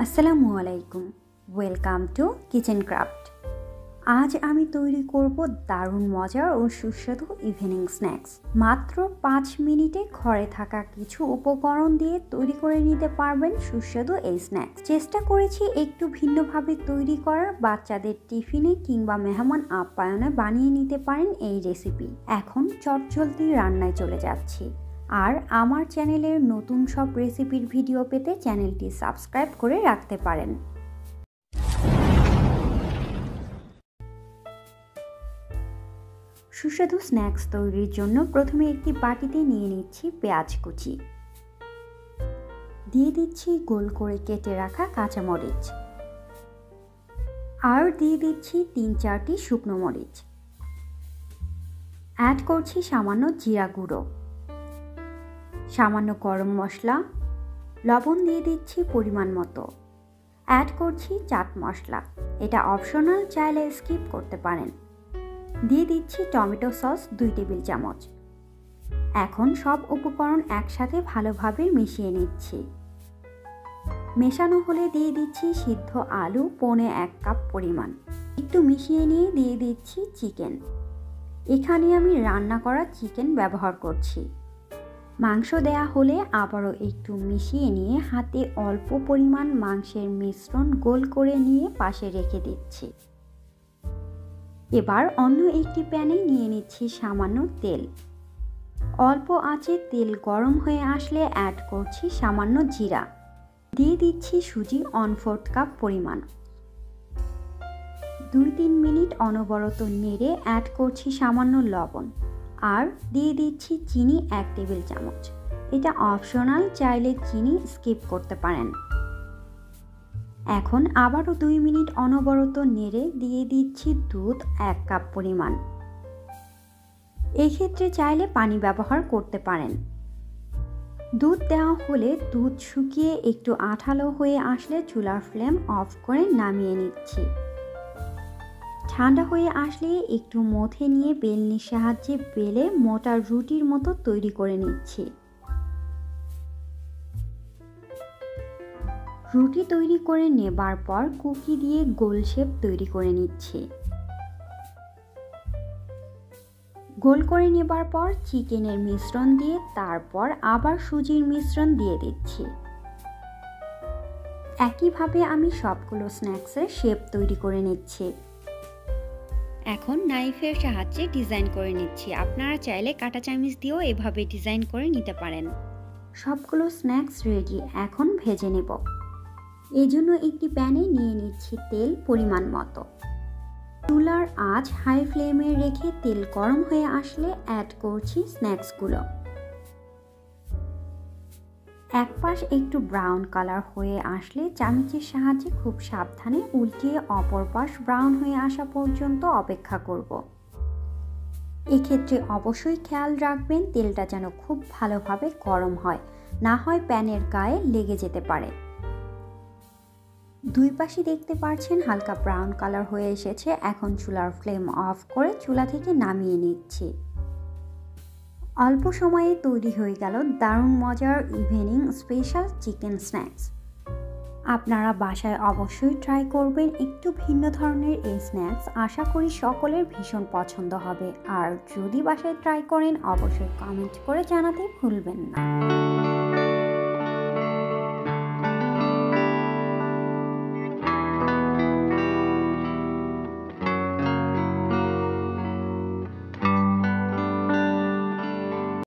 আসসালামু আলাইকুম, welcome to kitchen craft. আজ আমি তৈরি করব দারুণ মজার ও সুস্বাদু ইভিনিং স্ন্যাক্স। মাত্র 5 মিনিটে ঘরে থাকা কিছু উপকরণ দিয়ে তৈরি করে নিতে পারবেন সুস্বাদু এই স্ন্যাক্স। চেষ্টা করেছি একটু ভিন্নভাবে তৈরি করার, বাচ্চাদের টিফিনে কিংবা মেহমান আপ্যায়নে বানিয়ে নিতে পারেন এই রেসিপি। এখন চটজলদি রান্নায় চলে যাচ্ছি। আর আমার চ্যানেলের নতুন সব রেসিপির ভিডিও পেতে চ্যানেলটি সাবস্ক্রাইব করে রাখতে পারেন। সুস্বাদু স্ন্যাক্স তৈরির জন্য প্রথমে একটি বাটিতে নিয়ে নিচ্ছি পেঁয়াজ কুচি, দিয়ে দিচ্ছি গোল করে কেটে রাখা কাঁচামরিচ, আর দিয়ে দিচ্ছি 3-4টি শুকনো মরিচ। অ্যাড করছি সামান্য জিরা গুঁড়ো, সামান্য গরম মশলা, লবণ দিয়ে দিচ্ছি পরিমাণ মতো। অ্যাড করছি চাট মশলা, এটা অপশনাল, চাইলে স্কিপ করতে পারেন। দিয়ে দিচ্ছি টমেটো সস 2 টেবিল চামচ। এখন সব উপকরণ একসাথে ভালোভাবে মিশিয়ে নিচ্ছি। মেশানো হলে দিয়ে দিচ্ছি সিদ্ধ আলু 1.5 কাপ পরিমাণ। একটু মিশিয়ে নিয়ে দিয়ে দিচ্ছি চিকেন। এখানে আমি রান্না করা চিকেন ব্যবহার করছি। মাংস দেয়া হলে আবারও একটু মিশিয়ে নিয়ে হাতে অল্প পরিমাণ মাংসের মিশ্রণ গোল করে নিয়ে পাশে রেখে দিচ্ছি। এবার অন্য একটি প্যানে নিয়ে নিচ্ছি সামান্য তেল। অল্প আঁচে তেল গরম হয়ে আসলে অ্যাড করছি সামান্য জিরা। দিয়ে দিচ্ছি সুজি 1/4 কাপ পরিমাণ। 2-3 মিনিট অনবরত নেড়ে অ্যাড করছি সামান্য লবণ, আর দিয়ে দিচ্ছি চিনি 1 টেবিল চামচ। এটা অপশনাল, চাইলে চিনি স্কিপ করতে পারেন। এখন আবারও 2 মিনিট অনবরত নেড়ে দিয়ে দিচ্ছি দুধ 1 কাপ পরিমাণ। এই ক্ষেত্রে চাইলে পানি ব্যবহার করতে পারেন। দুধ দেওয়া হলে দুধ শুকিয়ে একটু আঠালো হয়ে আসলে চুলার ফ্লেম অফ করে নামিয়ে নিচ্ছি। ঠান্ডা হয়ে আসলে একটু মথে নিয়ে বেলনির সাহায্যে বেলে মোটা রুটির মতো তৈরি করে নিচ্ছি। রুটি তৈরি করে নেবার পর কুকি দিয়ে গোল শেপ তৈরি করে নিচ্ছি। গোল করে নেবার পর চিকেনের মিশ্রণ দিয়ে তারপর আবার সুজির মিশ্রণ দিয়ে দিচ্ছি। একইভাবে আমি সবগুলো স্ন্যাক্সের শেপ তৈরি করে নিচ্ছি। এখন নাইফের সাহায্যে ডিজাইন করে নিচ্ছি। আপনারা চাইলে কাঁটা চামচ দিয়েও এভাবে ডিজাইন করে নিতে পারেন। সবগুলো স্ন্যাক্স রেডি, এখন ভেজে নেব। এই জন্য একটি প্যানে নিয়ে নিচ্ছি তেল পরিমাণ মতো। চুলার আঁচ হাই ফ্লেমে রেখে তেল গরম হয়ে আসলে অ্যাড করছি স্ন্যাক্সগুলো। এক পাশ একটু ব্রাউন কালার হয়ে আসলে চামচের সাহায্যে খুব সাবধানে উল্টিয়ে অপর পাশ ব্রাউন হয়ে আসা পর্যন্ত অপেক্ষা করব। এক্ষেত্রে অবশ্যই খেয়াল রাখবেন তেলটা যেন খুব ভালোভাবে গরম হয়, না হয় প্যানের গায়ে লেগে যেতে পারে। দুই পাশে দেখতে পাচ্ছেন হালকা ব্রাউন কালার হয়ে এসেছে। এখন চুলার ফ্লেম অফ করে চুলা থেকে নামিয়ে নিচ্ছি। অল্প সময়ে তৈরি হয়ে গেল দারুণ মজার ইভিনিং স্পেশাল চিকেন স্ন্যাক্স। আপনারা বাসায় অবশ্যই ট্রাই করবেন একটু ভিন্ন ধরনের এই স্ন্যাক্স। আশা করি সকলের ভীষণ পছন্দ হবে। আর যদি বাসায় ট্রাই করেন অবশ্যই কমেন্ট করে জানাতে ভুলবেন না।